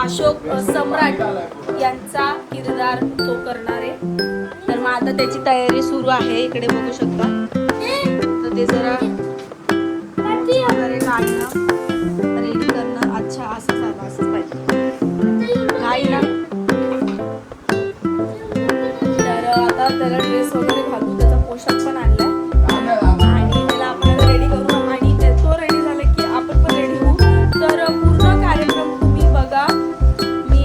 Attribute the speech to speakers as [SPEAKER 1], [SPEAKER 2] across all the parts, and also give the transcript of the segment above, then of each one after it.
[SPEAKER 1] अशोक सम्राट यांचा किरदार तो करणार आहे. तर मग आता त्याची तयारी सुरू आहे. इकडे बघू शकता. तर ते जरा वगैरे काढणं रेडी करणं. अच्छा असं झालं, असंच पाहिजे नाही ना. तर आता त्याला ड्रेस वगैरे घालून त्याचा पोशाख पण आणलाय आणि त्याला आपल्याला रेडी करू आणि तो रेडी झाला की आपण पण रेडी होऊ. तर पूर्ण कार्यक्रम तुम्ही बघा. मी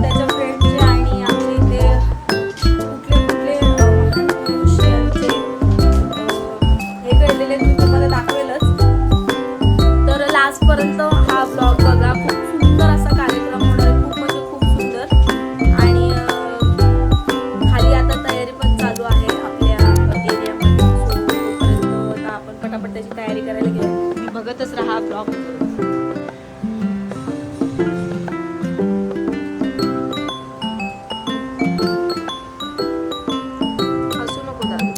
[SPEAKER 1] त्याच्या फ्रेंडचे आणि आमचे इथे कुठले कुठले महान पुरुष यांचे हे घडलेले मी तुम्हाला दाखवेलच. तर लास्टपर्यंत हा ब्लॉग बघा. खूप सुंदर असा कार्यक्रम होणार आहे. खूप म्हणजे खूप सुंदर. आणि खाली आता तयारी पण चालू आहे आपल्या एरियामध्ये. तोपर्यंत आता आपण पटापट त्याची तयारी करायला घेऊया. तुम्ही बघतच राहा ब्लॉग. हसू नको दादा.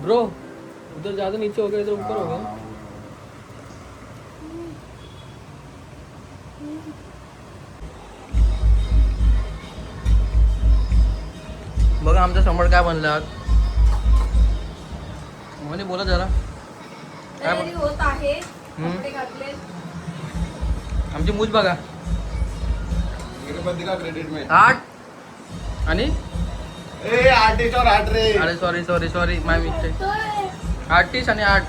[SPEAKER 2] ब्रो उधर ज्यादा नीचे हो गया, इधर ऊपर हो गया. बघा आमच्या समोर काय बनलं. म्हणे बोला जरा काय
[SPEAKER 1] तयारी होत आहे. कपडे घातले.
[SPEAKER 2] आमची मूज बघा.
[SPEAKER 3] क्रेडिट में
[SPEAKER 2] 8 आणि
[SPEAKER 3] आर्टिस्ट और आर्ट रे.
[SPEAKER 2] अरे सॉरी सॉरी सॉरी माय मिस्टेक. 38 आणि 8.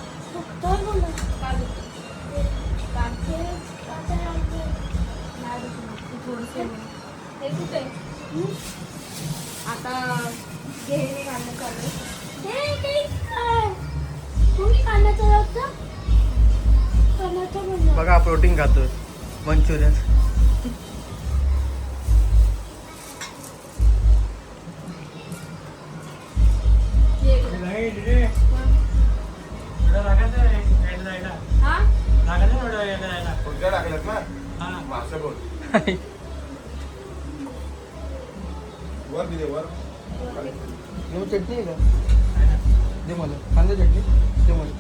[SPEAKER 1] आता घेणे घालणं चालू.
[SPEAKER 2] बघा प्रोटीन खातोय. मंचुरियन.
[SPEAKER 3] पुढच्या टाकल्यात ना मागचं बोल. वर दिले वर.
[SPEAKER 2] चटणी आहे का दे मला. कांदा चटणी दे मला.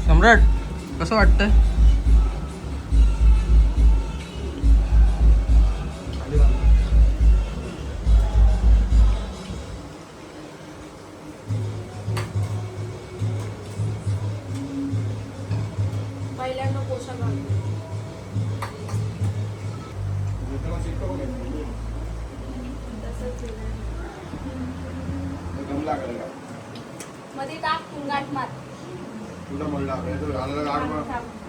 [SPEAKER 2] सम्राट कसं वाटतंय.
[SPEAKER 1] पहिल्यांदा पोशाख घालतो.
[SPEAKER 3] मित्रांनो शिकतो बघ.
[SPEAKER 1] तसंच केलं.
[SPEAKER 3] दम लागला का
[SPEAKER 1] मध्ये टाक पुंगाट मार.
[SPEAKER 3] तुला म्हणलं आपल्या तर आला गाड मग.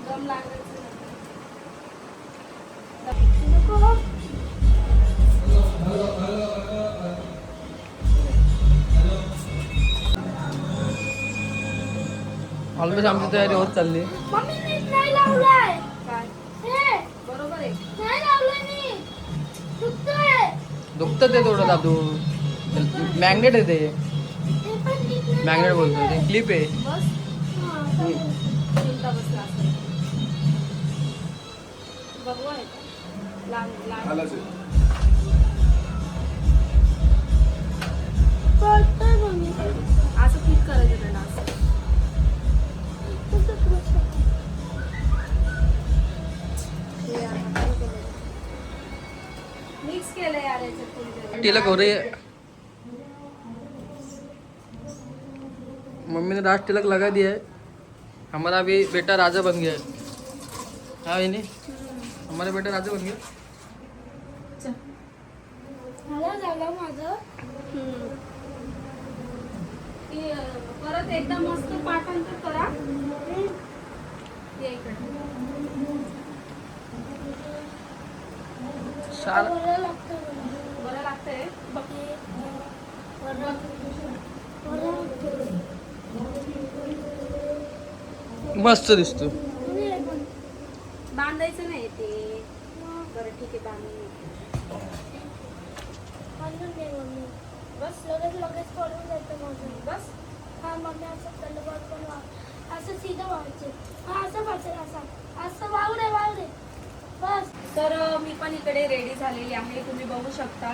[SPEAKER 1] दम लागायचं.
[SPEAKER 2] ऑलमोस्ट आमची तयारी होत चालली.
[SPEAKER 1] काय बरोबर आहे.
[SPEAKER 2] दुखतं ते थोडं दादू. मॅग्नेट आहे ते. मॅग्नेट बोलतो ते. क्लिप आहे.
[SPEAKER 1] बस चिंता बसला असेल. बघू आहे का? लहान लहान
[SPEAKER 3] आलाच आहे.
[SPEAKER 1] असं फिट करायचं त्याला. असं मिक्स केलं यार याच्यात.
[SPEAKER 2] तिलक हो रही है. मम्मी ने राज तिलक लगा दिया है. हमारा भी बेटा राजा बन गया है. हाँ इन्हें हमारा बेटा राजा बन गया.
[SPEAKER 1] झालं माझं. परत एकदा मस्त पाठांतर करा. ये इकडे.
[SPEAKER 2] सारा
[SPEAKER 1] बरं लागतंय.
[SPEAKER 2] मस्त दिसतो.
[SPEAKER 1] बांधायचं नाही ते. बरं ठीक आहे बांधून.
[SPEAKER 4] बस लगेच करून देतो माझं.
[SPEAKER 1] बस
[SPEAKER 4] हा मम्मी असं तलवार पण असं सीधं व्हायचं. हा असं व्हायचं. असं असं वाहू दे बस.
[SPEAKER 1] तर मी पण इकडे रेडी झालेली आहे. तुम्ही बघू शकता.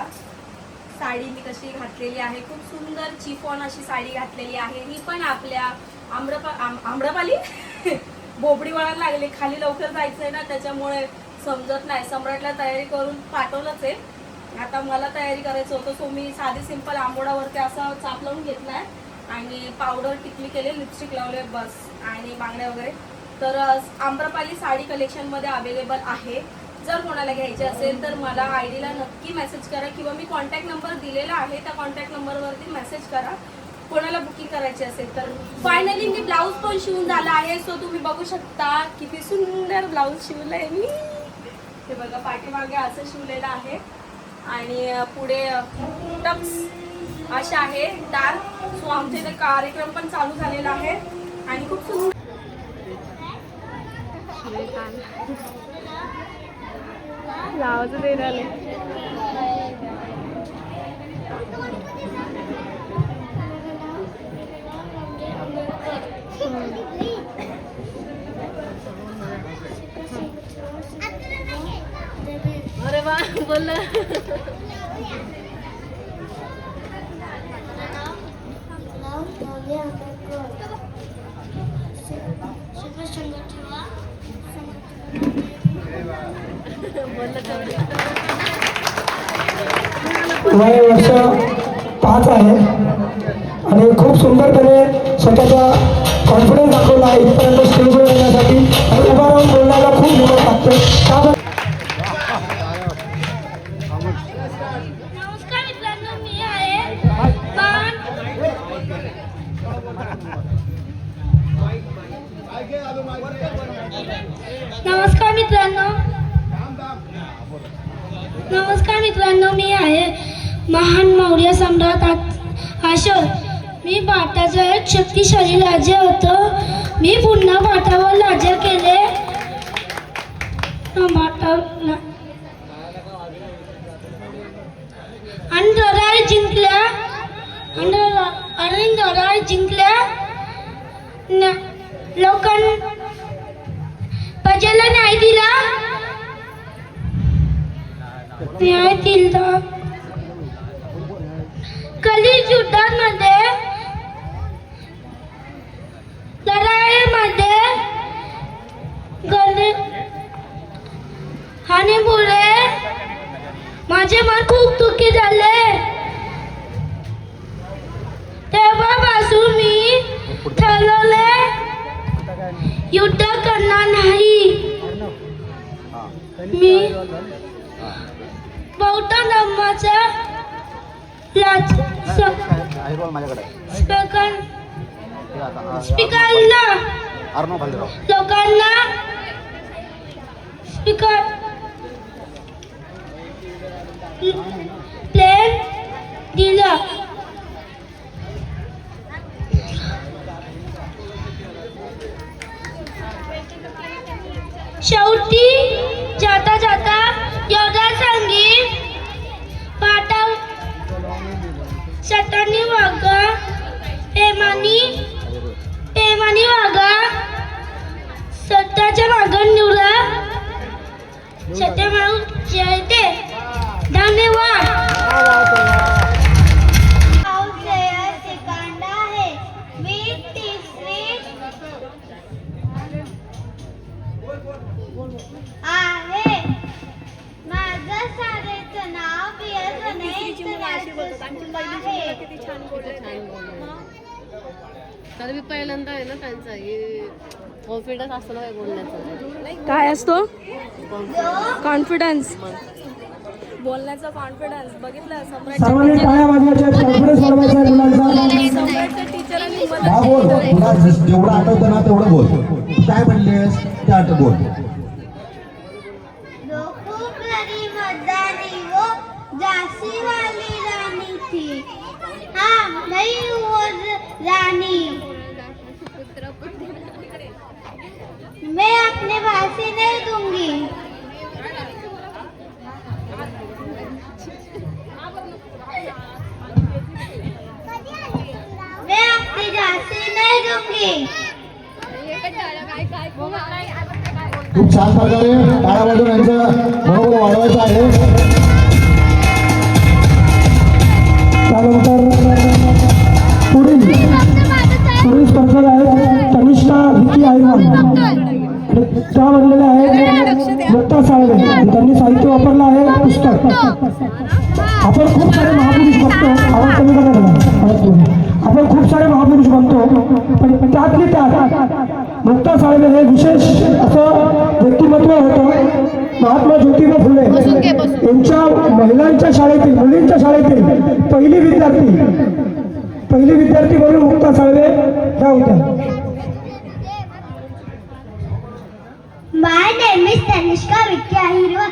[SPEAKER 1] साडी मी कशी घातलेली आहे. खूप सुंदर चिफॉन अशी साडी घातलेली आहे. ही पण आपल्या आम्रपाली बोबडी वळायला लागली. खाली लवकर जायचंय ना, त्याच्यामुळे समजत नाही. सम्राटला तयारी करून पाठवलंच आहे. आता मला तयारी करायचं होतं, सो मी साधी सिंपल आंबोडावरती असा चाप लावून घेतलाय आणि पावडर टिकली केले, लिपस्टिक लावले बस, आणि बांगड्या वगैरे. तर आम्रपाली साडी कलेक्शनमध्ये अवेलेबल आहे. जर कोणाला घ्यायचे असेल तर मला आयडीला नक्की मेसेज करा किंवा मी कॉन्टॅक्ट नंबर दिलेला आहे, त्या कॉन्टॅक्ट नंबरवरती मेसेज करा कोणाला बुकिंग करायची असेल तर. फायनली मी ब्लाऊज पण शिवून झाला आहे. सो तुम्ही बघू शकता किती सुंदर ब्लाऊज शिवलंय मी. हे बघा, पाठीमागे असं शिवलेलं आहे आणि पुढे टक्स अशा आहे डार्क. सो आमच्या इथे कार्यक्रम पण चालू झालेला आहे आणि खूप सुंदर लावायचं ते राहिले. अरे वा, बोलला.
[SPEAKER 5] वय वर्ष 5 आहे आणि खूप सुंदरपणे स्वतःचा कॉन्फिडन्स दाखवला आहे इथपर्यंत स्टेजवर येण्यासाठी. आणि उभा राहून बोलण्याला खूप हिंमत लागते.
[SPEAKER 4] नमस्कार मित्रांनो, मी आहे मी आहे महान मौर्य सम्राट अशोक. मी भारताचा एक शक्तिशाली राज्य होतो. मी पुन्हा भारतावर राज्य केले. आणि लढाई जिंकल्या. लोकांना प्रजेला न्याय दिला. कलिंग युद्धामध्ये लढाईमध्ये हानीमुळे माझे मन खूप दुःखी झाले. तेव्हापासून मी ठरवले युद्ध करणार नाही. मी बौद्ध धर्माचा लोकांना प्लेन दिला. शेवटी जाता जाता एवढा सांगेन, पाठव सटानी वागा, प्रेमानी वागा, सत्याच्या मागं निवडा. सत्य माणूस जयते. धन्यवाद.
[SPEAKER 6] आहे. माझं शाळेचं नाव
[SPEAKER 7] तर मी पहिल्यांदा आहे ना त्यांचा कॉन्फिडन्स असतो ना बोलण्याचा.
[SPEAKER 1] काय असतो? कॉन्फिडन्स. बोलण्याचा कॉन्फिडन्स. बघितलं
[SPEAKER 5] सर्वांनी टाळ्या वाजवायच्या. कॉन्फिडन्स वाढवायचा आहे मुलांचा.
[SPEAKER 1] सम्राटच्या टीचरांनी
[SPEAKER 8] हा बोल, तुला जेवढं आठवतं ना तेवढं बोल. काय म्हणलेस ते आठ बोल.
[SPEAKER 6] झांसी वाली रानी थी. हाँ, मैं वो रानी. मैं अपने भाषी नहीं दूंगी. मैं अपनी झांसी नहीं दूंगी.
[SPEAKER 8] खूप छान प्रकारे टाळ्या वाजवून यांचं मनोबल वाढवायचं आहे.
[SPEAKER 5] पुढील स्पर्धक आहेत तनिष्का विकी आयरवान आणि त्या बनलेल्या आहेत मुक्ता साळवे. त्यांनी साहित्य वापरलं आहे पुस्तक. आपण खूप सारे महापुरुष बघतो, आवाज कमी करा ना. आपण खूप सारे महापुरुष बनतो, पण त्यातली त्यात मुक्ता साळवे हे विशेष असं व्यक्तिमत्व होतं. महात्मा ज्योतिबा फुले यांच्या महिलांच्या शाळेतील, मुलींच्या शाळेतील पहिली विद्यार्थी म्हणून मुक्ता साळवे ह्या होत्या.
[SPEAKER 6] My name is Tanishka Vicky Ahirwa.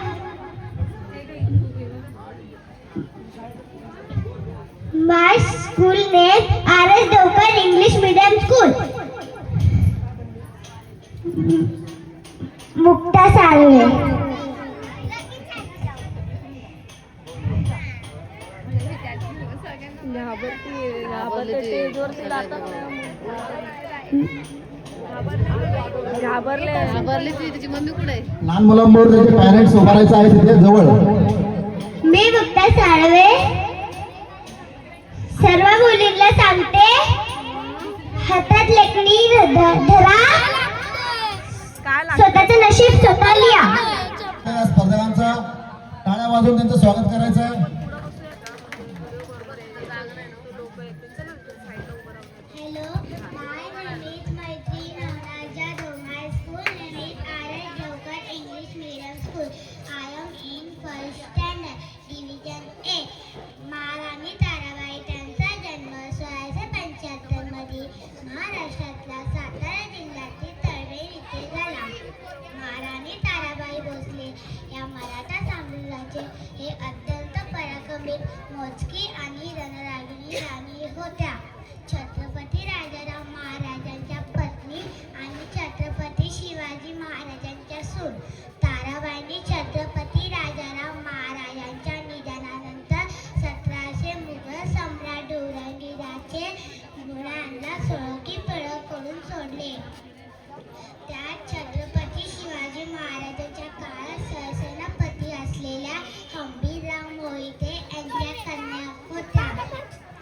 [SPEAKER 6] My school name R.S. Devkar English Medium School. Mukta Salve.
[SPEAKER 7] घाबरली ती, तिची मम्मी कुठे आहे?
[SPEAKER 8] लहान मुलांबरोबर त्याचे पॅरेंट्स उभारायचं आहे तिथे जवळ.
[SPEAKER 6] मी मुक्ता साळवे सर्व मुलींना सांगते, हातात लेखणी धरा, स्वतःचं नशीब स्वतः लिहा.
[SPEAKER 8] या स्पर्धकांचा टाळ्या वाजवून त्यांचं स्वागत करायचं आहे.
[SPEAKER 6] Hello, my name is Maitri Navraja Dhomai. School name is R.S. Devkar English Medium School. I am in first standard, Division A. महाराणी ताराबाई त्यांचा जन्म 1675 मध्ये महाराष्ट्रातल्या सातारा जिल्ह्यातील तळवेल येथे झाला. महाराणी ताराबाई भोसले या मराठा साम्राज्याचे हे अत्यंत पराक्रमी, मोजकी आणि रणरागिणी राणी होत्या. छत्रपती राजाराम महाराजांच्या पत्नी आणि छत्रपती शिवाजी महाराजांच्या सून ताराबाईंनी छत्रपती राजाराम महाराजांच्या निधनानंतर 1700 मुघल सम्राट औरंगजेबाचे घोड्यांना सोळकी पळक करून सोडले. त्यात छत्रपती शिवाजी महाराजांच्या काळात सरसेनापती असलेल्या हंबीरराव मोहिते यांच्या कन्या होत्या.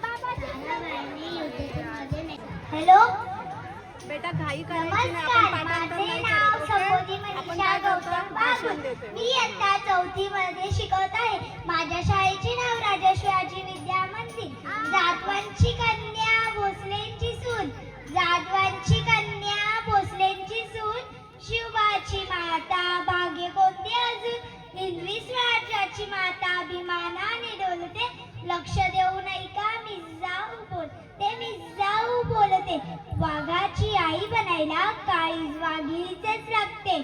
[SPEAKER 6] ताराबाईंनी युद्धामध्ये हॅलो
[SPEAKER 1] बेटा घाई करायची नाही,
[SPEAKER 6] नमस्कार,
[SPEAKER 1] आपण पाठांतर
[SPEAKER 6] माझे
[SPEAKER 1] नाही
[SPEAKER 6] नाव
[SPEAKER 1] करत,
[SPEAKER 6] संबोधी
[SPEAKER 1] आपण
[SPEAKER 6] मनीषा गौतम
[SPEAKER 1] भाषण
[SPEAKER 6] बागुल.
[SPEAKER 1] देतोय.
[SPEAKER 6] मी इयत्ता 4थी मध्ये शिकवत आहे. माझ्या शाळेचे नाव राजश्री विद्या मंदिर. जाधवांची कन्या भोसलेंची सून, जाधवांची कन्या भोसलेंची सून, शिवबाची माता भाग्य कोणते अजून, हिंदवी स्वराज्याची माता अभिमानाने डोलते, लक्ष देऊ नये का मी जाऊ बोलते, मी जाऊ बोलते. वाघाची आई बनायला काळीज वाघिणीचेच लागते,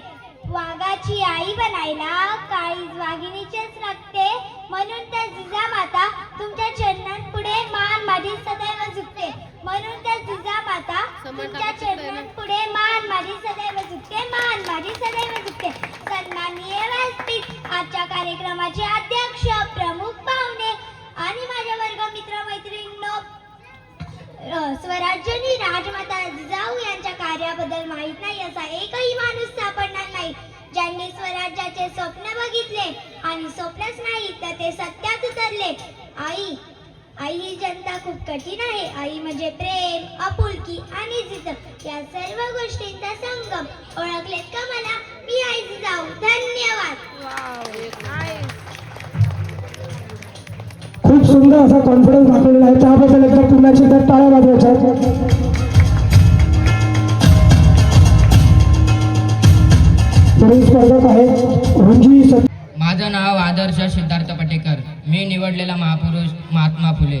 [SPEAKER 6] वाघाची आई बनायला काळीज वाघिणीचेच लागते. म्हणून तर जिजामाता तुमच्या चरणांपुढे मान माझी सदैव झुकते, म्हणून तर जिजामाता तुमच्या चरणांपुढे मान माझी सदैव झुकते, मान माझी सदैव झुकते. सन्माननीय व्यासपीठ, आजच्या कार्यक्रमाचे अध्यक्ष, प्रमुख पाहुणे आणि माझ्या वर्ग मित्र मैत्रिणींनो, स्वराज्यानी राजमाता जिजाऊ यांच्या कार्याबद्दल माहीत नाही असा एकही माणूस सापडणार नाही ज्यांनी स्वराज्याचे स्वप्न बघितले आणि स्वप्नच नाही तर ते सत्यात उतरले. आई ही जनता खूप कठीण आहे. आई म्हणजे प्रेम, आपुलकी आणि जिद्द या सर्व गोष्टींचा संगम. ओळखलेत का मला? मी आई जिजाऊ. धन्यवाद.
[SPEAKER 5] खूप सुंदर असा कॉन्फिडन्स दाखवलेला आहे. त्याबद्दल एकदा पुण्याची तर टाळ्या वाजवायच्या आहेत. पुढील स्पर्धक आहेत रणजी.
[SPEAKER 2] माझं नाव आदर्श सिद्धार्थ पटेकर. मी निवडलेला महापुरुष महात्मा फुले.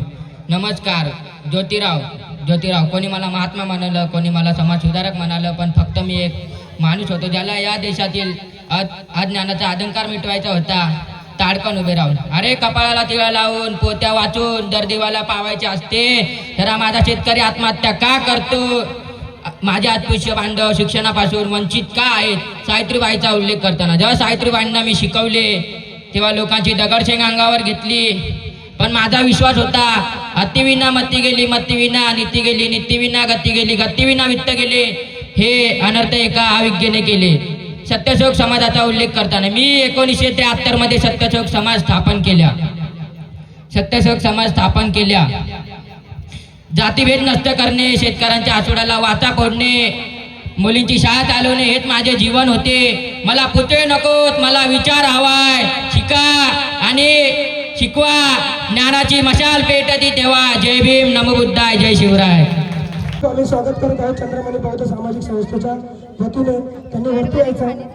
[SPEAKER 2] नमस्कार. ज्योतिराव कोणी मला महात्मा म्हणालं, कोणी मला समाज सुधारक म्हणालं, पण फक्त मी एक माणूस होतो ज्याला या देशातील अज्ञानाचा अहंकार मिटवायचा होता. ताडकन उभे राहून, अरे कपाळाला तिळा लावून, पोत्या वाचून जर देवाला पावायचे असते तर माझा शेतकरी आत्महत्या का करतो? माझे अस्पृश्य बांधव शिक्षणापासून वंचित का आहेत? सावित्रीबाईचा उल्लेख करताना जेव्हा सावित्रीबाईंना मी शिकवले तेव्हा लोकांची दगडशेंग अंगावर घेतली, पण माझा विश्वास होता अतिविना मती गेली, मतीविना नीती गेली, नीतीविना गती गेली, गतीविना वित्त गेले. हे अनर्थ एका अविज्ञेने केले. सत्यशोक समाजाचा उल्लेख करताना मी 1973 मध्ये सत्यशोक समाज स्थापन केल्या. जातीभेद नष्ट करणे, शेतकऱ्यांच्या आसुडाला वाचा फोडणे, मुलींची शाळा चालवणे हेच माझे जीवन होते. मला पुतळे नकोत, मला विचार हवाय. शिका आणि शिकवा, ज्ञानाची मशाल पेटती तेव्हा. जय भीम, नमो बुद्धाय, जय शिवराय.
[SPEAKER 5] आम्ही स्वागत करत आहोत चंद्रमणी बौद्ध सामाजिक संस्थेच्या वतीने. त्यांनी वरती यायचं आहे.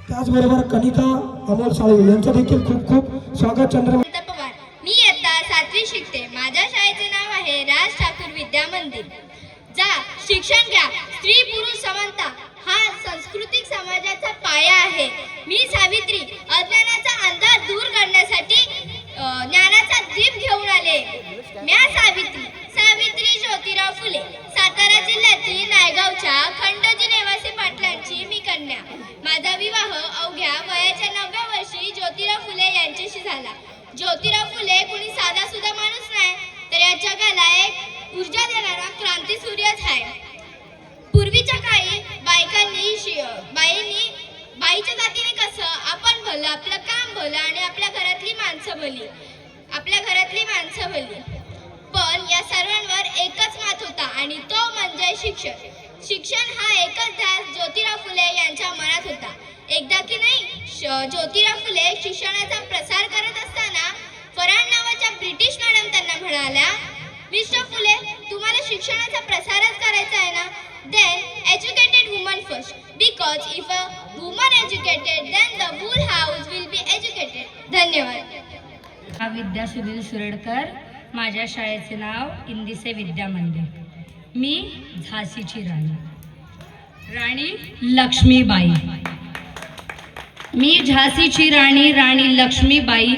[SPEAKER 5] त्याचबरोबर कनिका अमोल साळवे यांचं देखील खूप खूप स्वागत. चंद्रमणी
[SPEAKER 6] पवार. मी इयत्ता 7वी शिकते. माझ्या शाळेचे नाव आहे राज ठाकूर विद्या मंदिर. जा, शिक्षण घ्या. स्त्री पुरुष समानता हा सांस्कृतिक समाजाचा पाया आहे. मी सावित्री अज्ञानाचा अंधार दूर करण्यासाठी ज्ञानाचा दीप घेऊन आले. म्या सावित्री ज्योतिराव फुले, सातारा जिल्ह्यातील नायगावच्या खंडोजी नेवासे पाटलांची मी कन्या. माझा विवाह अवघ्या वयाच्या 9व्या वर्षी ज्योतिराव फुले यांच्याशी झाला. ज्योतिराव फुले कुणी साधा सुद्धा माणूस नाही, तर या जगाला एक ऊर्जा देणारा क्रांती सूर्यच आहे. पूर्वीच्या काळी बाईच्या जातीने कसं आपण भलं, आपलं काम भलं आणि आपल्या घरातली माणसं भली. पण या सर्वांवर एकच मात होता आणि तो म्हणजे शिक्षण. शिक्षण हा एकच ध्यास ज्योतिराव फुले यांच्या मनात होता. एकदा की नाही, ज्योतिराव फुले शिक्षणाचा प्रसार करत असताना फराळ नावाच्या ब्रिटिश मॅडम त्यांना म्हणाल्या, मिस्टर फुले, तुम्हाला शिक्षणाचा प्रसारच करायचा आहे ना? Then educated woman first, because if a woman educated then the whole house will be educated. धन्यवाद.
[SPEAKER 9] विद्या सुनील सुरडकर. माझ्या शाळेचे नाव इंदिसे विद्या मंदिर. मी झाशीची राणी लक्ष्मीबाई. मी झाशीची राणी लक्ष्मीबाई.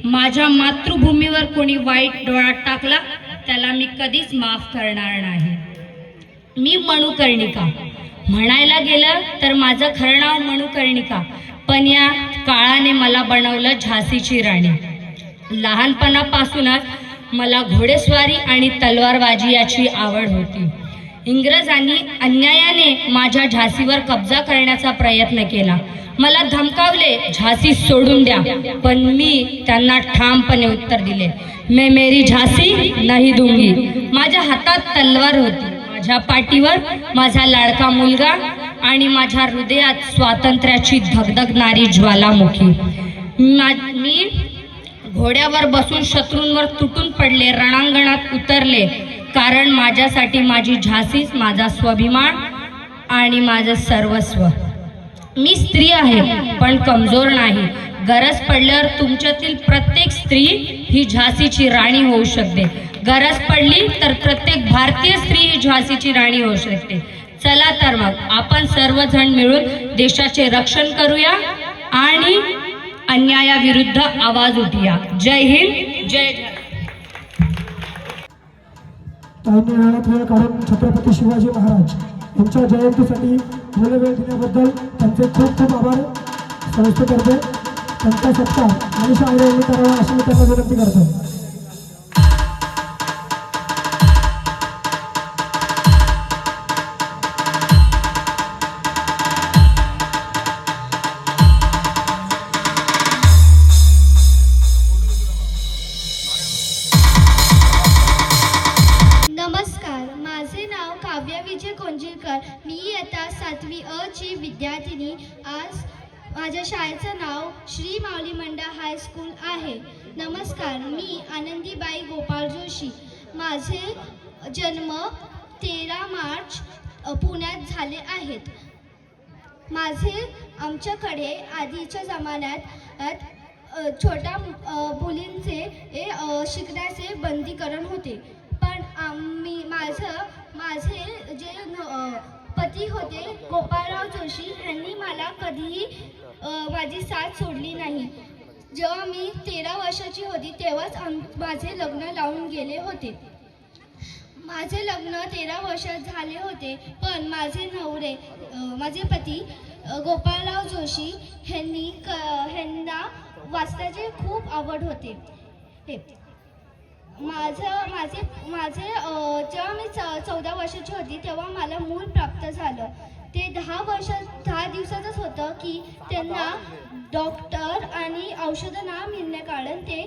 [SPEAKER 9] माझ्या मातृभूमीवर कोणी वाईट डोळा टाकला त्याला मी कधीच माफ करणार नाही. मी मणुकर्णिका. म्हणायला गेलं तर माझं खरं नाव मणुकर्णिका, पण या काळाने मला बनवलं झाशीची राणी. लहानपणापासूनच मला घोडेस्वारी आणि तलवारबाजी याची आवड होती. इंग्रजांनी अन्यायाने माझ्या झाशीवर कब्जा करण्याचा प्रयत्न केला. मला धमकावले, झाशी सोडून द्या, पण मी त्यांना ठामपणे उत्तर दिले, मैं मेरी झाशी नहीं दूंगी. माझ्या हातात तलवार होती, माझ्या पाठीवर माझा लाडका मुलगा आणि माझ्या हृदयात स्वातंत्र्याची धगधगणारी ज्वालामुखी. मी घोड्यावर बसून शत्रूंवर तुटून पडले, रणांगणात उतरले, कारण माझ्यासाठी माझी झाशीच माझा स्वाभिमान आणि माझं सर्वस्व. मी स्त्री आहे पण कमजोर नाही. गरज पडल्यावर तुमच्यातील प्रत्येक स्त्री ही झाशीची राणी होऊ शकते. गरज पडली तर प्रत्येक भारतीय स्त्री ही झाशीची राणी होऊ शकते. चला तर मग आपण सर्वजण मिळून देशाचे रक्षण करूया आणि अन्यायाविरुद्ध आवाज उठूया. जय हिंद, जय भारत.
[SPEAKER 5] त्यांनी वेळात वेळ काढून छत्रपती शिवाजी महाराज यांच्या जयंतीसाठी वेळ दिल्याबद्दल त्यांचे खूप खूप आभार संस्थेतर्फे. त्यांचा सत्कार आणि शाळे यांनी करावा अशी मी त्यांना विनंती करतो.
[SPEAKER 6] नमस्कार, माझे नाव काव्या विजय कोंजिलकर. मी इयत्ता 7वी अ ची विद्यार्थिनी. आज माझ्या शाळेचं नाव श्री माऊली मंडा हायस्कूल आहे. नमस्कार, मी आनंदीबाई गोपाळ जोशी. माझे जन्म 13 मार्च पुण्यात झाले आहेत. आमच्याकडे आधीच्या जमान्यात छोट्या मुलींचे शिकण्याचे बंदीकरण होते. पण माझे जे पती होते गोपाळराव जोशी यांनी मला कधीही माझी साथ सोडली नाही. जेव्हा मी 13 वर्षाची होती तेव्हाच माझे लग्न लावून गेले होते. माझे लग्न 13 वर्षात झाले होते, पण माझे पती गोपाळराव जोशी ह्यांना वाचनाची खूप आवड होते.
[SPEAKER 4] जेव्हा मी 14 वर्षाची होती तेव्हा मला मूल प्राप्त झालं. ते 10 दिवसाचंच होतं की त्यांना डॉक्टर आणि औषधं ना मिळण्या कारण ते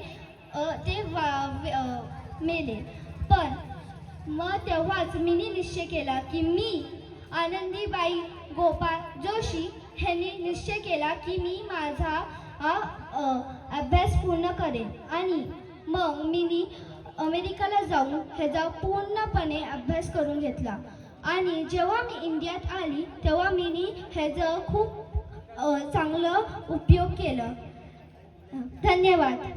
[SPEAKER 4] मेले. पण मग तेव्हाच मी निश्चय केला की मी आनंदीबाई गोपाळ जोशी ह्यांनी निश्चय केला की मी माझा अभ्यास पूर्ण करेन आणि मग मी अमेरिकेला जाऊन ह्याचा पूर्णपणे अभ्यास करून घेतला. आणि जेव्हा मी इंडियात आली तेव्हा मी ह्याचं खूप चांगलं उपयोग केलं. धन्यवाद.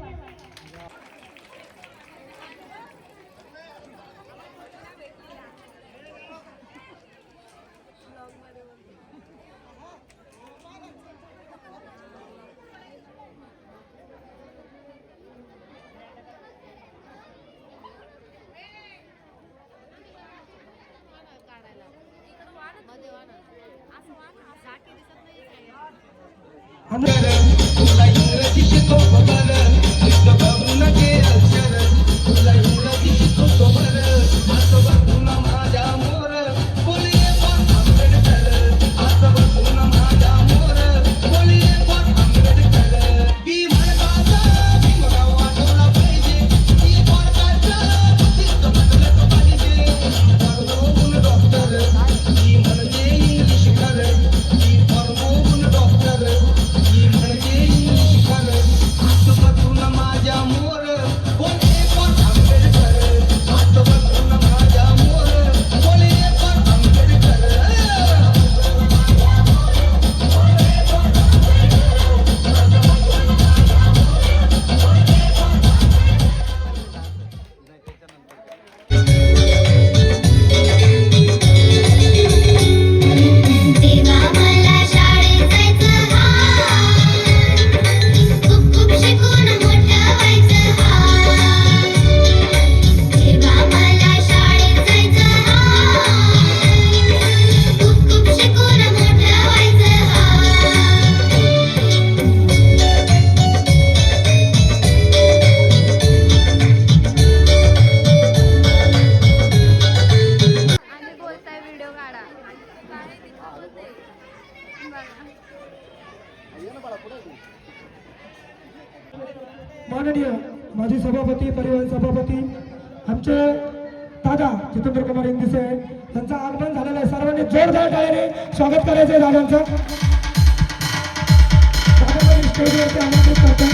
[SPEAKER 5] माननीय माजी सभापती परिवहन सभापती आमचे दादा जितेंद्र कुमार इंदिसे यांचं आगमन झालेलं आहे. सर्वांनी जोरदार टाळ्याने स्वागत करायचं आहे दादांचं. दादा स्टेजवरती आमंत्रित करतो.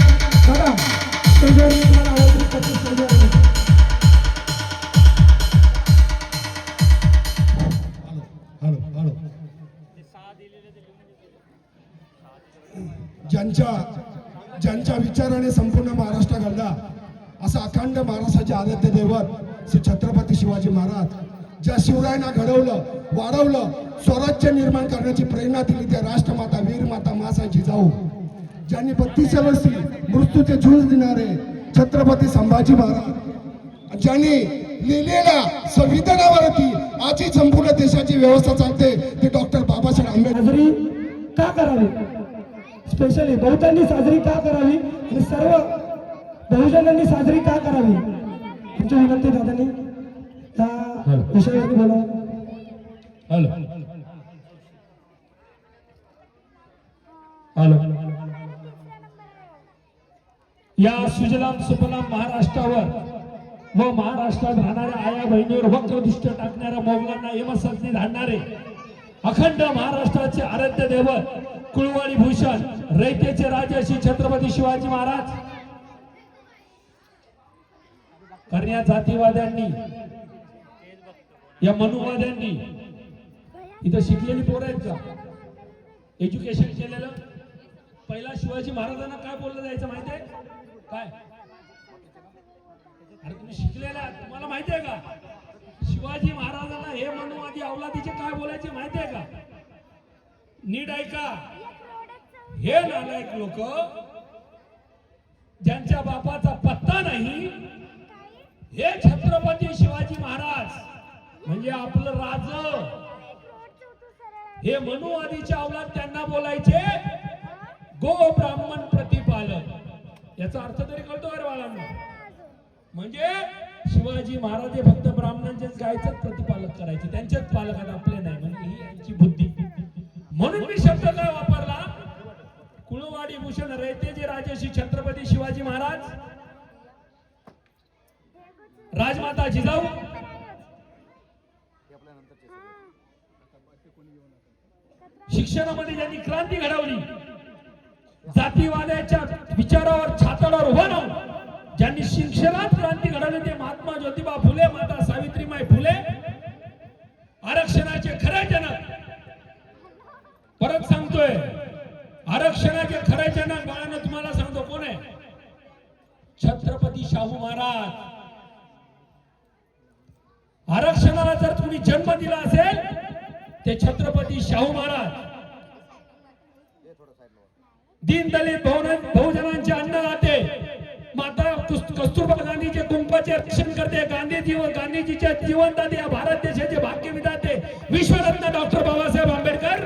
[SPEAKER 5] दादा स्टेजवर तुम्हाला आमंत्रित करतो. स्टेजवर
[SPEAKER 10] ज्यांच्या विचाराने संपूर्ण महाराष्ट्र घडला असा अखंड महाराष्ट्राचे आराध्य दैवत श्री छत्रपती शिवाजी महाराज, ज्या शिवरायांना घडवलं वाढवलं स्वराज्य निर्माण करण्याची प्रेरणा दिली त्या राष्ट्रमाता वीरमाता माता जिजाऊ, ज्यांनी 32 वर्षी मृत्यूचे झूज देणारे छत्रपती संभाजी महाराज, ज्यांनी लिहिलेल्या संविधानावरती आजही संपूर्ण देशाची व्यवस्था चालते ते डॉक्टर बाबासाहेब आंबेडकर.
[SPEAKER 5] साजरी का करावी, स्पेशली बहुतांनी साजरी का करावी आणि सर्व बहुजनांनी साजरी का करावी तुमची विनंती दादांनी त्या विषयावरती बोला.
[SPEAKER 10] Hello hello.
[SPEAKER 11] या सुजलाम सुफलाम महाराष्ट्रावर व महाराष्ट्रात राहणाऱ्या आया बहिणीवर वक्रदृष्टी टाकणाऱ्या मोगलांना यमसदनी धाडणारे अखंड महाराष्ट्राचे आराध्य दैवत कुळवाडी भूषण रयतेचे राजे श्री छत्रपती शिवाजी महाराज, करण्या जातीवाद्यांनी या मनुवाद्यांनी इथं शिकलेली पोरं आहेत का, एज्युकेशन केलेलं. पहिला शिवाजी महाराजांना काय बोललं जायचं माहितीये काय? अरे तुम्ही शिकलेला आहात, तुम्हाला माहितीये का शिवाजी महाराजांना हे मनुवादी अवलादीचे काय बोलायचे माहितीये का? नीट ऐका. हे नालायक लोक ज्यांच्या बापाचा पत्ता नाही, हे छत्रपती शिवाजी महाराज म्हणजे आपलं राज, हे मनुवादीचे अवलाद त्यांना बोलायचे गो ब्राह्मण प्रतिपालक. याचा अर्थ तरी कळतो अरे बाळांना. म्हणजे शिवाजी महाराज हे फक्त ब्राह्मणांचेच गायचंच प्रतिपालक करायचे, त्यांचेच पालक आहेत, आपले नाही, म्हणजे ही यांची बुद्धी. म्हणून मी शब्द काय वापरला, कुळवाडी भूषण रयतेजे राजर्षी छत्रपती शिवाजी महाराज, राजमाता जिजाऊ, शिक्षणामध्ये ज्यांनी क्रांती घडवली, जातीवादाच्या विचारावर छाताडावर उभं राहून ज्यांनी शिक्षणात क्रांती घडवली ते महात्मा ज्योतिबा फुले, माता सावित्रीबाई फुले, आरक्षणाचे खरे जनक. परत सांगतोय, आरक्षणाचे खरे जनक बाळांनो तुम्हाला सांगतो कोण आहे? छत्रपती शाहू महाराज. आरक्षणाला जर तुम्ही जन्म दिला असेल ते छत्रपती शाहू महाराज. दीन दलित बहुजनांचे अन्नदाते, माता कस्तुरबा गांधीचे कुंपाचे रक्षण करते, गांधीजीच्या जीवनदाते, या भारत देशाचे भाग्य विधाते, विश्वरत्न डॉक्टर बाबासाहेब आंबेडकर,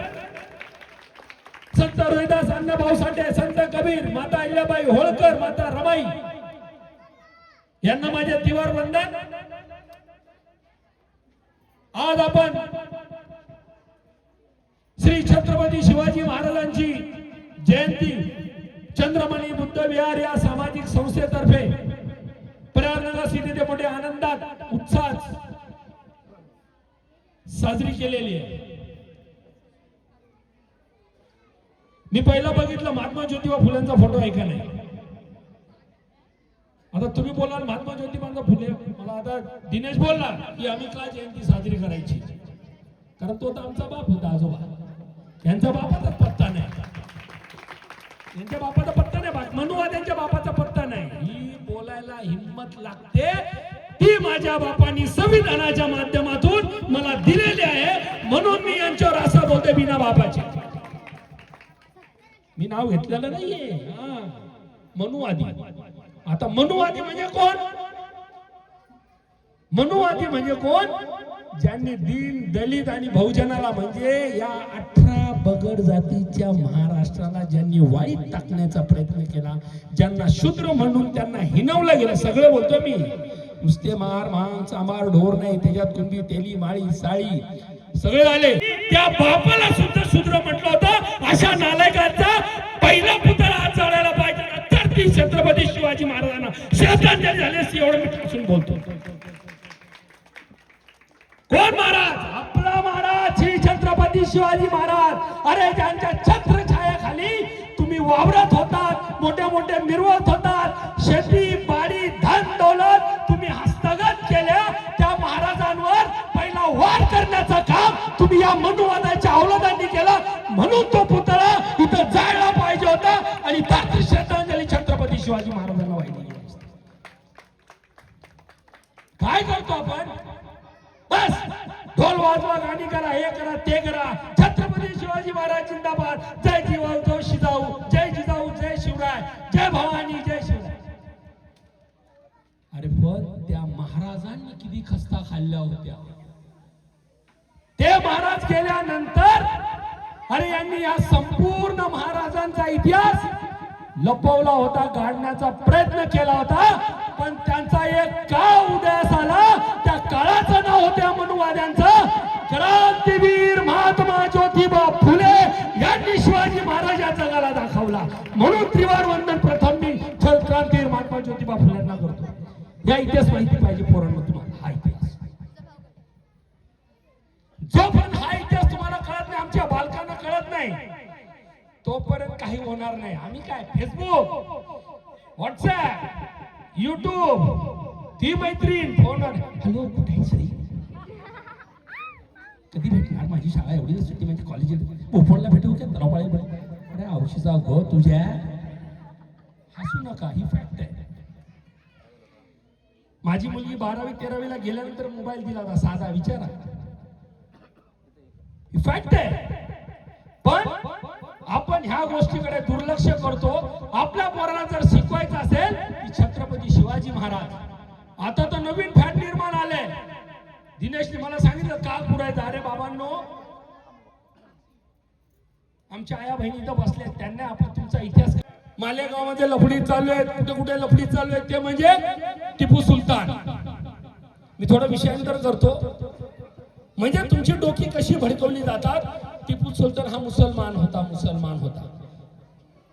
[SPEAKER 11] संत रोहिदास अण्णाभाऊ साठे, संत कबीर, माता अहिल्याबाई होळकर, माता रमाई यांना माझे तिवार वंदन. आज आपण श्री छत्रपती शिवाजी महाराजांची जयंती चंद्रमणी बुद्ध विहार या सामाजिक संस्थेतर्फे प्रयागराज येथे मोठ्या आनंदात उत्साहात साजरी केलेली आहे. मी पहिला बघितलं महात्मा ज्योतिबा फुलेंचा फोटो आहे का नाही. आता तुम्ही बोलाल महात्मा ज्योतिबांचा फुले, मला आता दिनेश बोलला की आम्ही का जयंती साजरी करायची, कारण तो तर आमचा बाप होता, आजोबा. यांचा बापाचा पत्ता नाही, यांच्या बापाचा पत्ता नाही, मनुवाद यांच्या बापाचा पत्ता नाही. ही बोलायला हिम्मत लागते ती माझ्या बापांनी संविधानाच्या माध्यमातून मला दिलेली आहे, म्हणून मी यांच्यावर असं बोलते बिना बापाचे. मी नाव घेतलेलं नाहीये. मनुवादी. आता मनुवादी म्हणजे कोण? मनुवादी म्हणजे कोण? ज्यांनी दीन दलित आणि बहुजनाला, म्हणजे या 18 बगड जातीच्या महाराष्ट्राला ज्यांनी वाईट टाकण्याचा प्रयत्न केला, ज्यांना शूद्र म्हणून त्यांना हिनवलं गेलं. सगळं बोलतो मी, नुसते मार मांग चांबार ढोर नाही, त्याच्यात कुंभी तेली माळी साळी सगळे झाले. त्या बापाला सुद्धा शूद्र म्हटलं होतं. अशा नालायकांचा पहिला पुतळा आज जाळायला पाहिजे, तर ती छत्रपती शिवाजी महाराजांना श्रद्धांजली झाली असती, एवढं मी ठासून बोलतो. कोण महाराज? आपला महाराज श्री छत्रपती शिवाजी महाराज. अरे ज्यांच्या छत्रछायाखाली तुम्ही वावरत होतात, मोठ्या मोठ्या मिरवत होतात, शेती बाडी धन दौलत तुम्ही हस्तगत केल्या, त्या महाराजांवर पहिला वार करण्याचं काम तुम्ही या मनुवादाच्या अवलादांनी केलं. म्हणून तो पुतळा इथं जायला पाहिजे होता आणि त्याची श्रद्धांजली छत्रपती शिवाजी महाराजांना वाहिली. काय करतो आपण? बस ढोल वाजवा, गाणी करा, हे करा, ते करा. छत्रपती शिवाजी महाराज जिंदाबाद, जय जिजाऊ, जय शिजाऊ, जय जिजाऊ, जय शिवराय, जय भवानी, जय शिवराय. अरे पण त्या महाराजांनी किती खस्ता खाल्ल्या होत्या. ते महाराज गेल्यानंतर अरे यांनी या संपूर्ण महाराजांचा इतिहास लपवला होता, काढण्याचा प्रयत्न केला होता. पण त्यांचा एक काळ उदयास आला, त्या काळाचं नाव होत्या मनुवाद्यांचं. क्रांतीवीर महात्मा ज्योतिबा फुले यांनी शिवाजी महाराज या जगाला दाखवला. म्हणून त्रिवार वंदन प्रथम मी क्रांतीवीर महात्मा ज्योतिबा फुलेंना करतो. या इतिहास माहिती पाहिजे पोरांना तुम्हाला. हा इतिहास जोपर्यंत हा इतिहास तुम्हाला कळत नाही, आमच्या बालकांना कळत नाही, तोपर्यंत काही होणार नाही. आम्ही काय फेसबुक, व्हॉट्सअप, युट्यूब, ती मैत्रीण फोनवर, हॅलो कुठे आहेस रे, कधी भेटणार, माझी शाळा एवढी सुट्टी, म्हणजे कॉलेज पोफोनला भेटू का तलावपाळी. अरे औषधा गो तुझ्या, हसू नका, ही फॅक्ट आहे. माझी मुलगी 12वी 13वीला गेल्यानंतर मोबाईल दिला होता साधा, विचारा. ही फॅक्ट आहे. पण आपण ह्या गोष्टीकडे दुर्लक्ष करतो. आपल्या पोराला जर शिकवायचं असेल की छत्रपती शिवाजी महाराज, आता तर नवीन फॅट निर्माण आले. दिनेशने मला सांगितलं का पुरायचं. अरे बाबांनो, आमच्या आया बहिणी तर बसले, त्यांना आपण तुमचा इतिहास. मालेगावमध्ये लफडी चालू आहेत, कुठे कुठे लफडी चालू आहेत, ते म्हणजे टिपू सुलतान. मी थोडं विषयांतर करतो, म्हणजे तुमची डोकी कशी भडकवली जातात. टिपू सुलतान हा मुसलमान होता.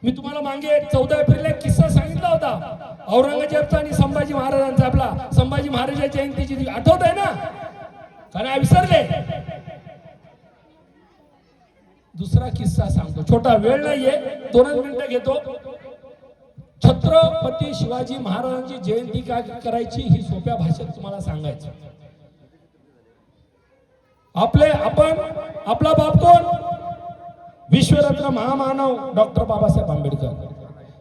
[SPEAKER 11] मी तुम्हाला मागे 14 एप्रिलला एक किस्सा सांगितला होता औरंगजेबचा आणि संभाजी महाराजांचा. आपला संभाजी महाराजांच्या जयंतीची आठवत आहे ना, का नाही विसरले? दुसरा किस्सा सांगतो, छोटा, वेळ नाहीये, 2 मिनिटं घेतो. छत्रपती शिवाजी महाराजांची जयंती काय करायची ही सोप्या भाषेत तुम्हाला सांगायचं. आपला बाप कोण? विश्वरत्न महामानव डॉक्टर बाबासाहेब आंबेडकर.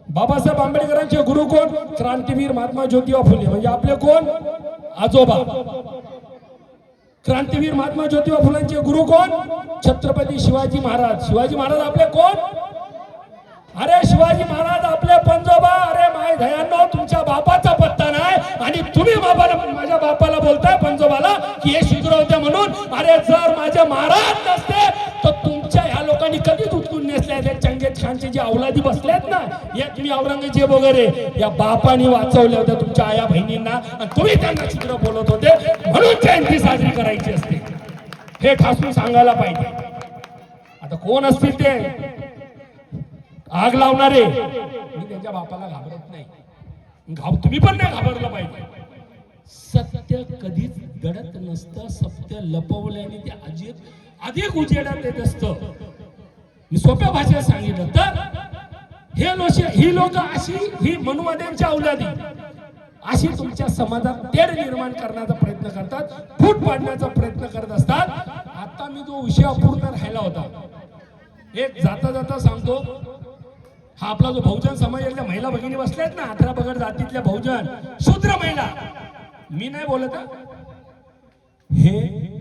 [SPEAKER 11] बाबासाहेब आंबेडकरांचे गुरु कोण? क्रांतीवीर महात्मा ज्योतिबा फुले. म्हणजे आपले कोण? आजोबा. क्रांतीवीर महात्मा ज्योतिबा फुलेंचे गुरु कोण? छत्रपती शिवाजी महाराज. शिवाजी महाराज आपले कोण? अरे शिवाजी महाराज आपले पंजोबा. अरे माय दयानो, तुमच्या बापाचा पत्ता नाही आणि तुम्ही माझ्या बापाला बोलताय पंजोबाला की हे शूद्र होते म्हणून. अरे जर माझे महाराज नसते तर तुमच्या ह्या लोकांनी कधीच उचलून नेसले. चंगेज खानचे जे औलादी बसलेत ना, या तुम्ही औरंगजेब वगैरे, या बापानी वाचवल्या होत्या तुमच्या आया बहिणींना आणि तुम्ही त्यांना शूद्र बोलत होते, म्हणून जयंती साजरी करायची असते. हे ठासून सांगायला पाहिजे. आता कोण असतील ते आग लावणारे? मी त्यांच्या बापाला घाबरत नाही, तुम्ही पण नाही घाबरलं पाहिजे. सत्य कधीच घडत नसतं, सत्य लपवल्याने ते अधिक उजेडात येत असतं. मी सोप्या भाषेत सांगितलं तर ही लोक अशी, ही मनुवाद्यांच्या औलादी अशी तुमच्या समाजात तेढ निर्माण करण्याचा प्रयत्न करतात, फूट पाडण्याचा प्रयत्न करत असतात. आता मी जो विषय अपूर्ण राहिला होता, एक जाता जाता सांगतो. हा आपला जो बहुजन समाजातल्या महिला भगिनी बसल्यात ना, 18 पगड जातीतल्या बहुजन शूद्र महिला, मी नाही बोलत, हे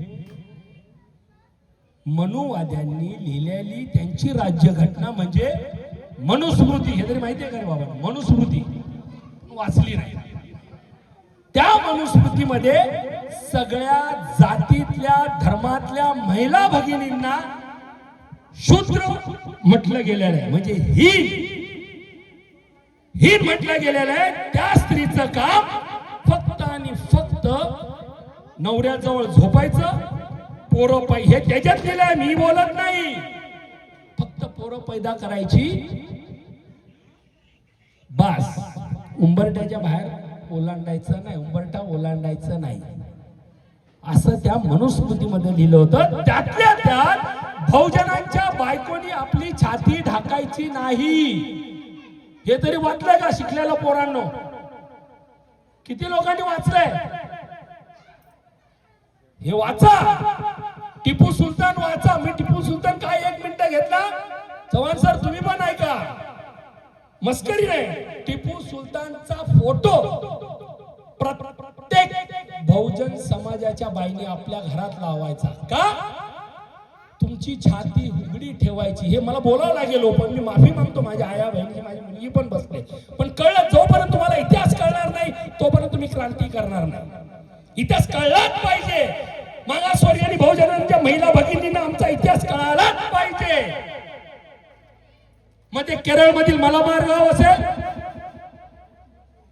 [SPEAKER 11] मनुवाद्यांनी लिहिलेली त्यांची राज्यघटना म्हणजे मनुस्मृती. हे तरी माहितीये का रे बाबा? मनुस्मृती वाचली नाही. त्या मनुस्मृतीमध्ये सगळ्या जातीतल्या धर्मातल्या महिला भगिनींना शूद्र म्हटलं गेलेलं आहे. म्हणजे ही म्हटलं गेलेलं आहे. त्या स्त्रीचं काम फक्त आणि फक्त नवऱ्याजवळ झोपायचं, पोरं हे त्याच्यात गेलंय, मी बोलत नाही. फक्त पोरं पैदा करायची, बस. उंबरट्याच्या बाहेर ओलांडायचं नाही, उंबरठा ओलांडायचं नाही, असं त्या मनुस्मृतीमध्ये लिहिलं होतं. त्यातल्या त्यात बहुजनांच्या बायकोनी आपली छाती ढाकायची नाही. हे तरी वाचलंय का शिकलेल्या पोरांनो? किती लोकांनी वाचलंय? हे वाचा. टिपू सुलतान वाचा. मी टिपू सुलतान काय 1 मिनिट घेतला? चव्हाण सर तुम्ही पण ऐका, मस्करी नाही. टिपू सुलतानचा फोटो प्रत्येक बहुजन समाजाच्या बाईने आपल्या घरात लावायचा. का? तुमची छाती उघडी ठेवायची. हे मला बोलावं लागेल, पण मी माफी मागतो माझ्या आया बहिणी, माझी मुलगी पण बसले. पण कळलं, जोपर्यंत तुम्हाला इतिहास कळणार नाही तोपर्यंत तुम्ही क्रांती करणार नाही. इतिहास कळलाच पाहिजे. मागासवर्गीय आणि बहुजनांच्या महिला भगिनींना आमचा इतिहास कळालाच पाहिजे. मग ते केरळमधील मलाबार गाव असेल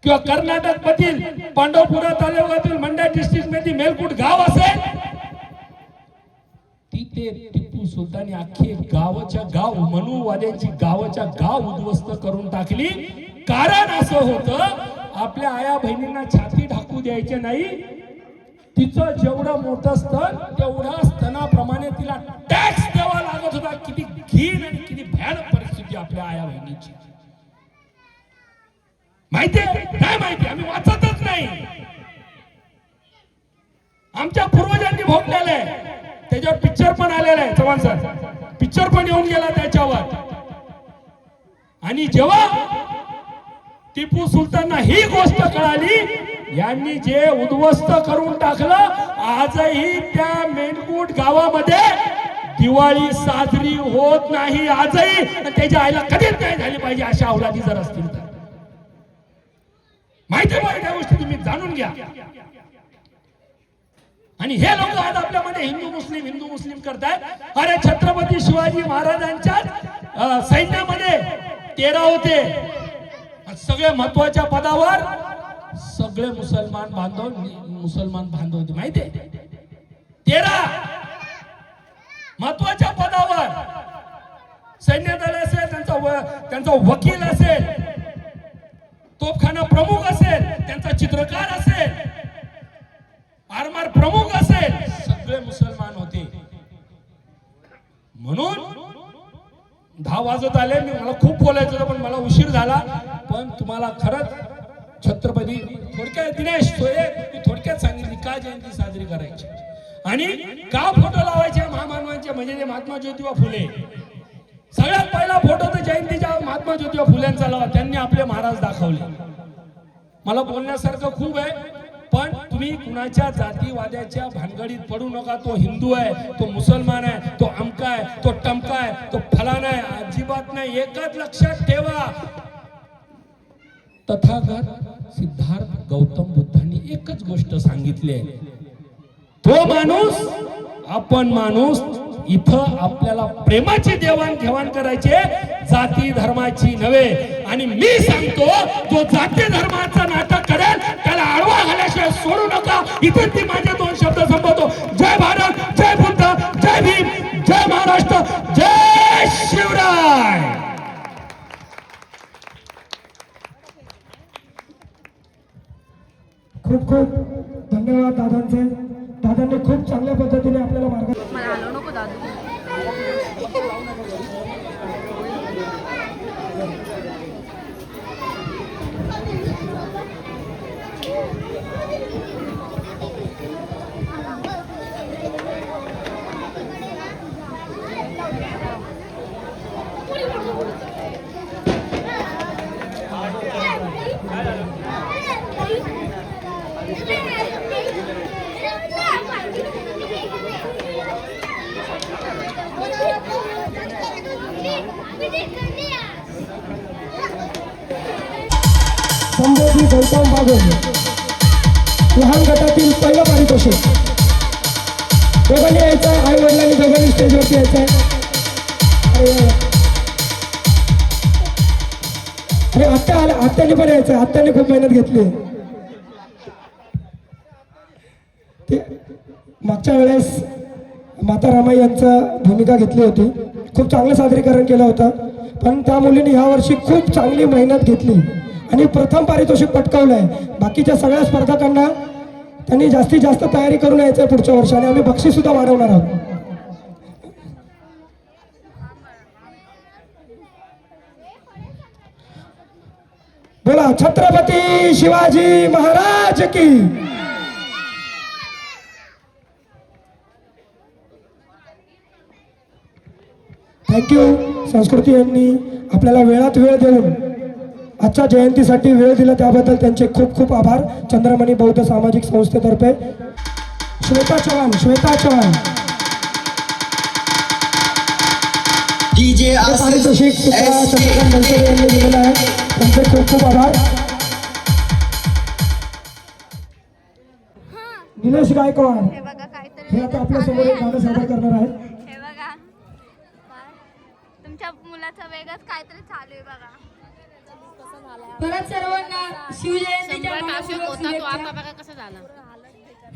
[SPEAKER 11] किंवा कर्नाटक मधील पांडवपुरा तालुक्यातील मंड्या डिस्ट्रिक्ट मधील मेलकुट गाव असेल, तिथे टिपू सुलतानी अख्खे गावच्या गाव, मनुवाद्यांची गावच्या गाव उद्ध्वस्त करून टाकली. कारण असं होतं, आपल्या आया बहिणींना छाती ढाकू द्यायचे नाही. तिचं जेवढं मोठं स्तन तेवढा स्तनाप्रमाणे तिला टॅक्स द्यावा लागत होता. किती घीण आणि किती भयानक परिस्थिती आपल्या आया बहिणीची. माहितीये? नाही माहिती, आम्ही वाचतच नाही. आमच्या पूर्वजांनी भोगलेलं आहे. त्याच्यावर पिक्चर पण आलेला आहे. चव्हाण सर पिक्चर पण येऊन गेला त्याच्यावर. आणि जेव्हा टिपू सुलतानना ही गोष्ट कळाली, यांनी जे उद्ध्वस्त करून टाकलं, आजही त्या मेनकुट गावामध्ये दिवाळी साजरी होत नाही. आजही त्याच्या आईला कधीच नाही झाली पाहिजे अशा औलादी जर असतील तर. माहिती आहे त्या गोष्टी तुम्ही जाणून घ्या. आणि हे लोक आज आपल्यामध्ये हिंदू मुस्लिम करतात. अरे छत्रपती शिवाजी महाराजांच्या सैन्यामध्ये 13 होते, सगळे महत्वाच्या पदावर सगळे मुसलमान बांधव होते माहितीये. 13 महत्वाच्या पदावर सैन्य दल असेल, त्यांचा वकील असेल, तोफखाना प्रमुख असेल, त्यांचा चित्रकार असेल, आरमार प्रमुख असेल, सगळे मुसलमान होते. म्हणून 10 वाजत आले. मला खूप बोलायचं होतं पण मला उशीर झाला. पण तुम्हाला खरंच छत्रपती थोडक्यात दिनेश थोडक्यात सांगितली का जयंती साजरी करायची आणि का फोटो लावायचे महामानवांचे, म्हणजे ते महात्मा ज्योतिबा फुले. सगळ्यात पहिला फोटो तर जयंतीच्या महात्मा ज्योतिबा फुल्यांचा लावा. त्यांनी आपले महाराज दाखवले. मला बोलण्यासारखं खूप आहे पण तुम्ही कुणाच्या जातीवाद्याच्या भानगडीत पडू नका. तो हिंदू आहे, तो मुसलमान आहे, तो अमका आहे, तो टमका आहे, तो फलाना आहे, अजिबात नाही. एकच लक्षात ठेवा, तथागत सिद्धार्थ गौतम बुद्धांनी एकच गोष्ट सांगितली आहे, तो माणूस आपण माणूस. इथं आपल्याला प्रेमाची देवाणघेवाण करायची, जाती धर्माची नव्हे. आणि मी सांगतो जो जाती धर्माचं नाटक करेल त्याला आडवा घाल्याशिवाय सोडू नका. इथे ती माझे 2 शब्द संपवतो. जय भारत, जय बुद्ध, जय भीम, जय महाराष्ट्र, जय शिवराय.
[SPEAKER 5] खूप खूप धन्यवाद दादांचे. दादांनी खूप चांगल्या पद्धतीने आपल्याला मार्ग
[SPEAKER 1] मला आलो नको दादू.
[SPEAKER 5] संबोधी गौतम बागोल लहान गटातील पहिलं पारितोषिक. दोघांनी यायचं आहे, आई वडिलांनी दोघांनी स्टेजवरती यायचं आहे. आणि आत्याने पण यायचं आहे. आत्याने खूप मेहनत घेतली. ते मागच्या वेळेस माता रमाई यांचं भूमिका घेतली होती. खूप चांगलं सादरीकरण केलं होतं पण त्या मुलीने यावर्षी खूप चांगली मेहनत घेतली आणि प्रथम पारितोषिक पटकावलंय. बाकीच्या सगळ्या स्पर्धकांना त्यांनी जास्तीत जास्त तयारी करून यायचं आहे पुढच्या वर्षी आणि आम्ही बक्षीस सुद्धा वाढवणार आहोत. बोला छत्रपती शिवाजी महाराज की. थँक्यू. संस्कृती यांनी आपल्याला वेळात वेळ देऊन आजच्या जयंतीसाठी वेळ दिला त्याबद्दल त्यांचे खूप खूप आभार. चंद्रमणी बौद्ध सामाजिक संस्थेतर्फे श्वेता चव्हाण पारितोषिक चंद्रकांत मनसुरे यांनी दिलेलं आहे. त्यांचे खूप खूप आभार. निलेश गायकवाड हे आता आपल्या समोर एक गाणं सादर करणार आहेत.
[SPEAKER 6] हे बघा तुमच्या मुलाचं वेगळंच काहीतरी चालू आहे बघा.
[SPEAKER 9] परत सर्वांना शिवजयंतीच्या
[SPEAKER 7] तो आता बघा कसं झाला.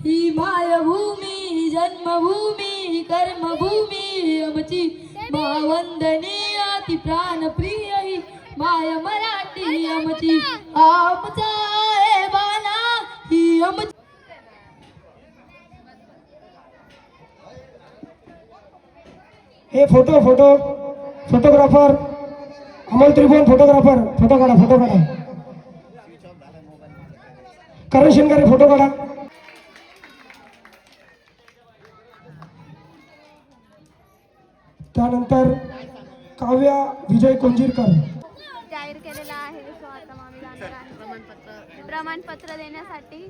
[SPEAKER 9] ही मायभूमी जन्मभूमी कर्मभूमी आमची मावंदनीय ती प्राणप्रिय ही माय मराठी आमची. आमचा ए बाला ही आमची.
[SPEAKER 5] हे फोटोग्राफर अमोल त्रिभुवन फोटो काढा. करण शिंगारे फोटो काढा. त्यानंतर काव्या विजय कोंजीरकर
[SPEAKER 6] जाहीर केलेला आहे. सो आता आम्ही जाणार आहे प्रमाणपत्र देण्यासाठी.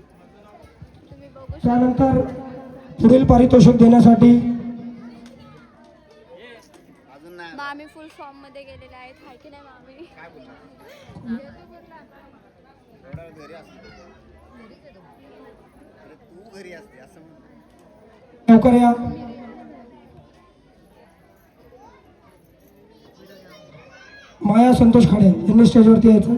[SPEAKER 6] तुम्ही बघू शकता.
[SPEAKER 5] त्यानंतर पुढील पारितोषिक देण्यासाठी
[SPEAKER 6] मामी फुल फॉर्म मध्ये गेलेले आहेत. हाय की नाही मामी.
[SPEAKER 5] लवकर या. माया संतोष खाडे यांनी स्टेजवरती यायचं.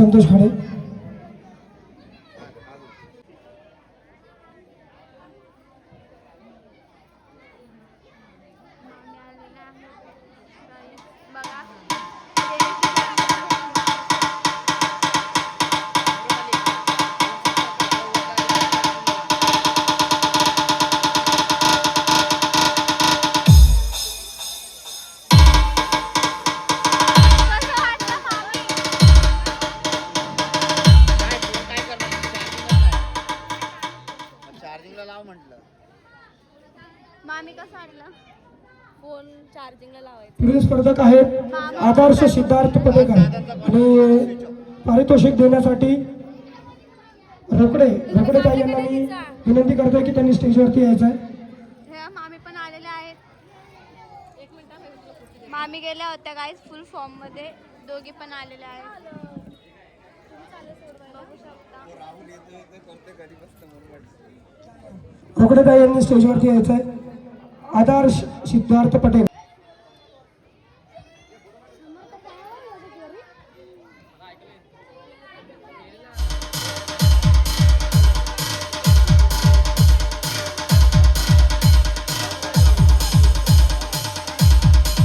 [SPEAKER 5] संतोष खाडे.
[SPEAKER 6] मामी कसं वाटलं?
[SPEAKER 1] फोन चार्जिंगला लावायचा.
[SPEAKER 5] पुढील स्पर्धक आहेत आदर्श सिद्धार्थ पटेकर आणि पारितोषिक देण्यासाठी रोकडे ताई यांना मी विनंती करतोय की त्यांनी स्टेजवरती यायचं आहे.
[SPEAKER 6] हे मामी पण आलेले आहेत. मामी गेल्या होत्या गाईज फुल फॉर्म मध्ये, दोघी पण आलेल्या आहेत. बघू शकता.
[SPEAKER 5] रोकडे ताई यांनी स्टेजवरती यायचं आहे. आदर्श सिद्धार्थ पटेल.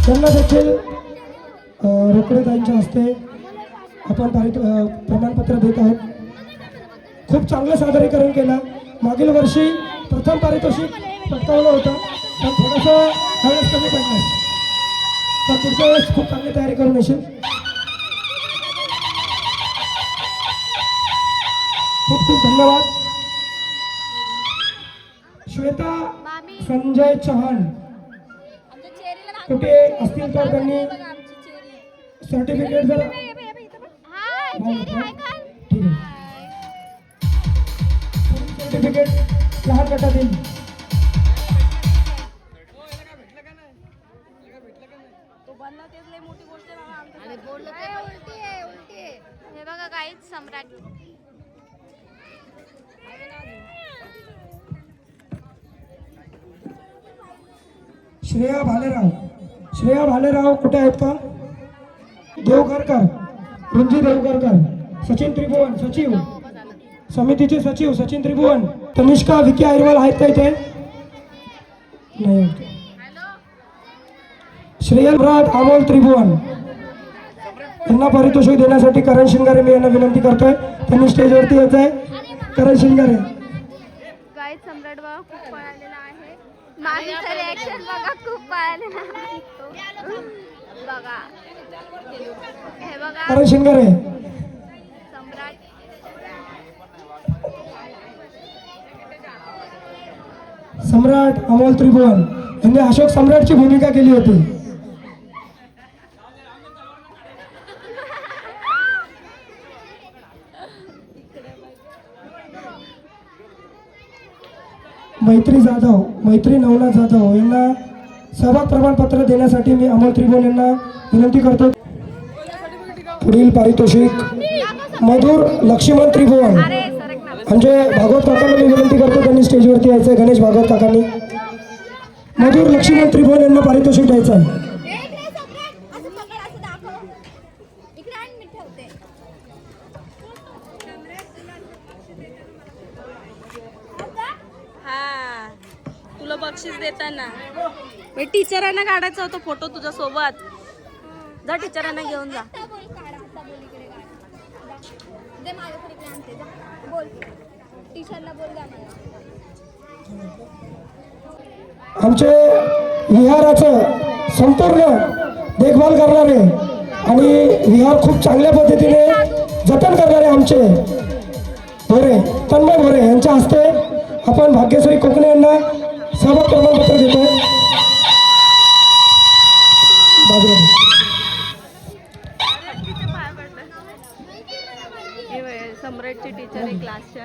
[SPEAKER 5] त्यांना देखील रोकडेताईंच्या हस्ते आपण प्रमाणपत्र देत आहोत. खूप चांगलं सादरीकरण केलं. मागील वर्षी प्रथम पारितोषिक पटकावलं होतं, पण थोडंसं ह्यावेळेस कमी पडलं, तर पुढच्या वेळेस खूप चांगली तयारी करून येशील. खूप खूप धन्यवाद. श्वेता संजय चव्हाण कुठे असतील तर त्यांनी सर्टिफिकेट जर ठीक आहे, सर्टिफिकेट लहान गटातील
[SPEAKER 6] हे बघा गाईज सम्राट.
[SPEAKER 5] श्रेया भालेराव कुठे आहेत का? देवघरकर, रुंजी देवघरकर, सचिन त्रिभुवन सचिव, समितीचे सचिव सचिन त्रिभुवन, तनिष्का विकी आयरवाल आहेत का इथे? नाही. श्रेया अमोल त्रिभुवन यांना पारितोषिक देण्यासाठी करण शिंगारे मी यांना विनंती करतोय, त्यांनी स्टेजवरती यायचं आहे. करण शिंगारे.
[SPEAKER 6] गाईज सम्राट बघा खूप पळालेला आहे. मामीचं रिॲक्शन बघा, खूप पळालेला आहे. बघा हे बघा
[SPEAKER 5] करण शिंगारे.
[SPEAKER 6] सम्राट.
[SPEAKER 5] सम्राट अमोल त्रिभुवन यांनी अशोक सम्राटची भूमिका केली होती. मैत्री नवनाथ जाधव यांना सहभाग प्रमाणपत्र देण्यासाठी मी अमोल त्रिभुवन यांना विनंती करतो. पुढील पारितोषिक मधुर लक्ष्मण त्रिभुवन म्हणजे भागवत काकांना मी विनंती करतो, त्यांनी स्टेजवरती यायचं आहे. गणेश भागवत काकांनी मधुर लक्ष्मण त्रिभुवन यांना पारितोषिक द्यायचं आहे.
[SPEAKER 1] तुला बक्षीस देताना टीचरांना काढायचा होता फोटो तुझ्या सोबत. जा टीचरांना घेऊन जा.
[SPEAKER 5] आमचे विहाराचं संपूर्ण देखभाल करणारे आणि विहार खूप चांगल्या पद्धतीने जतन करणारे आमचे तन्मय भोरे यांच्या हस्ते आपण भाग्यश्री कोकणे यांना सहभाग प्रमाणपत्र देतो.
[SPEAKER 1] सम्राटची टीचर आहे क्लासच्या.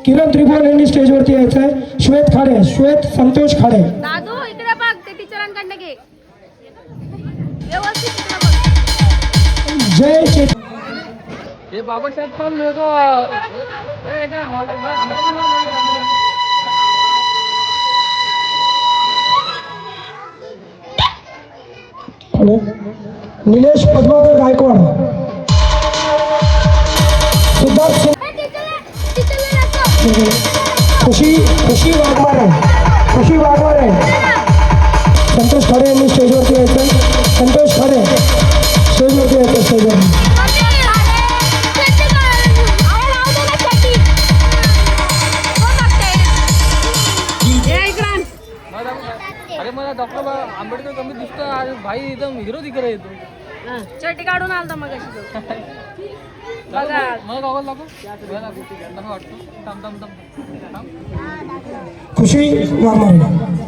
[SPEAKER 5] किरण त्रिभुवन यांनी स्टेजवरती यायचं आहे. श्वेत संतोष खाडे.
[SPEAKER 6] दादू इकडे बघ, ते टीचरांकडनं घे व्यवस्थित. इकडे बघ.
[SPEAKER 5] जय चेत.
[SPEAKER 2] ये बाबा साहब कौन मेरे को
[SPEAKER 5] निलेश पद्माकर गायकवाड. जोरदार खुशी खुशी वाघमारे खुशी वाघमारे संतोष खडे यांनी स्टेजवरती यायचं. संतोष खडे स्टेजवरती यायचं. स्टेजवर
[SPEAKER 2] अरे मला डॉक्टर आंबेडकर कमी दिसतो आणि भाई एकदम हिरो तिकडे येतो.
[SPEAKER 1] चटी काढून आलता मग बघा
[SPEAKER 2] मला गॉगल लागू मला वाटतं थांब थांब थांब
[SPEAKER 5] खुशी वाघमारे.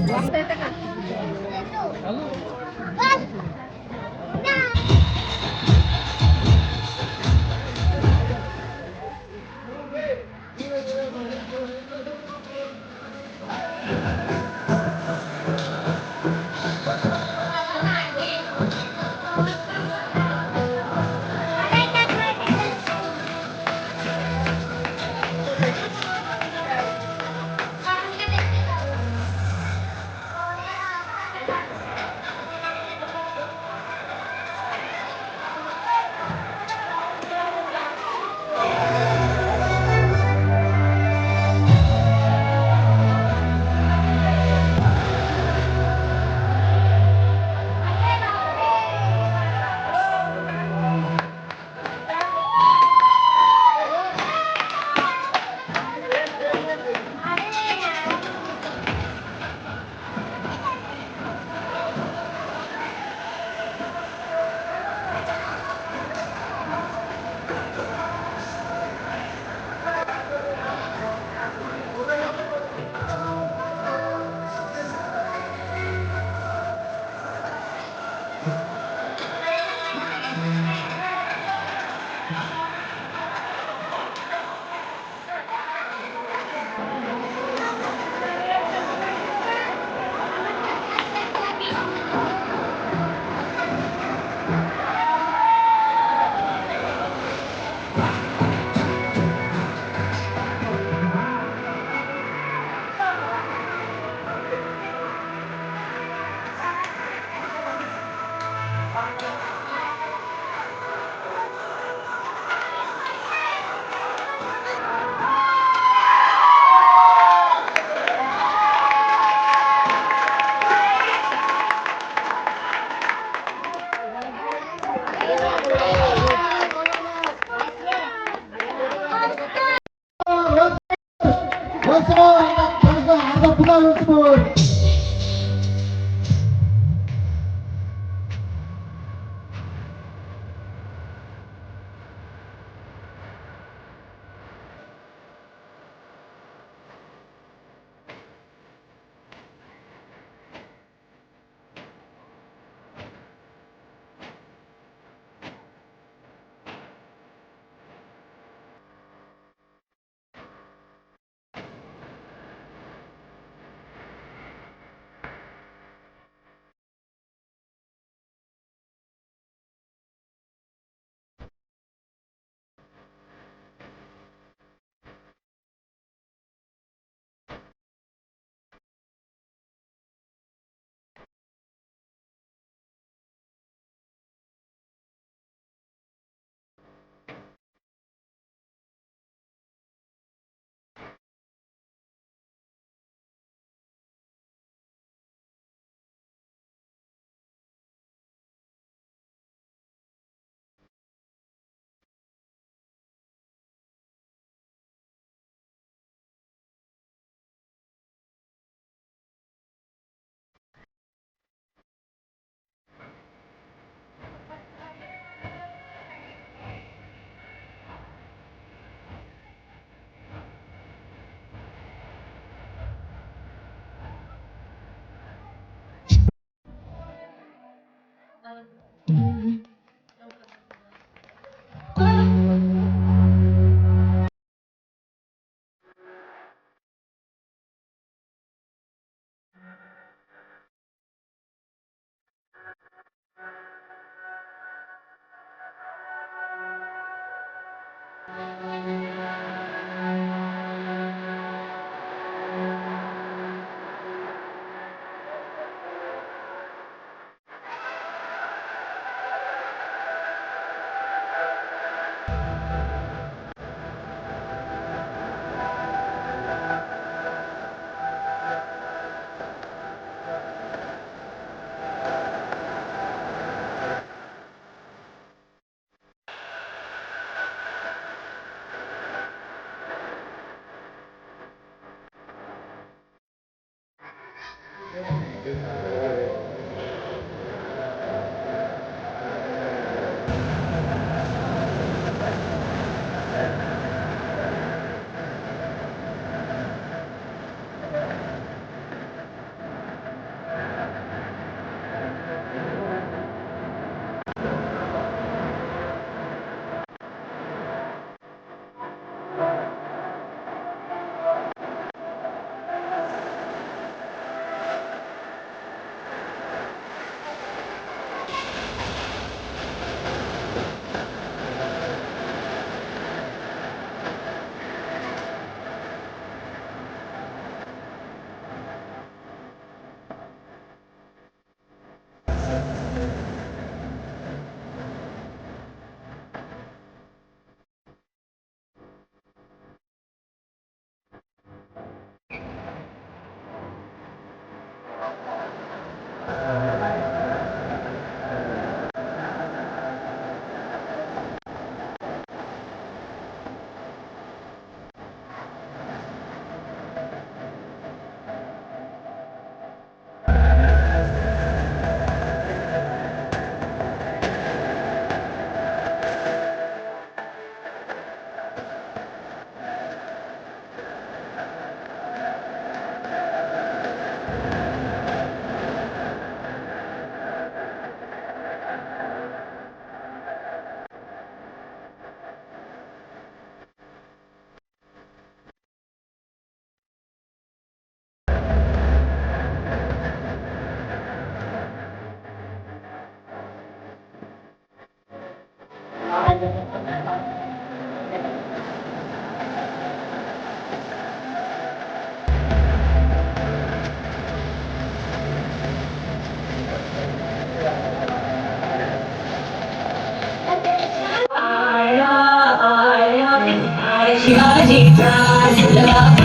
[SPEAKER 9] शिवाजी राजला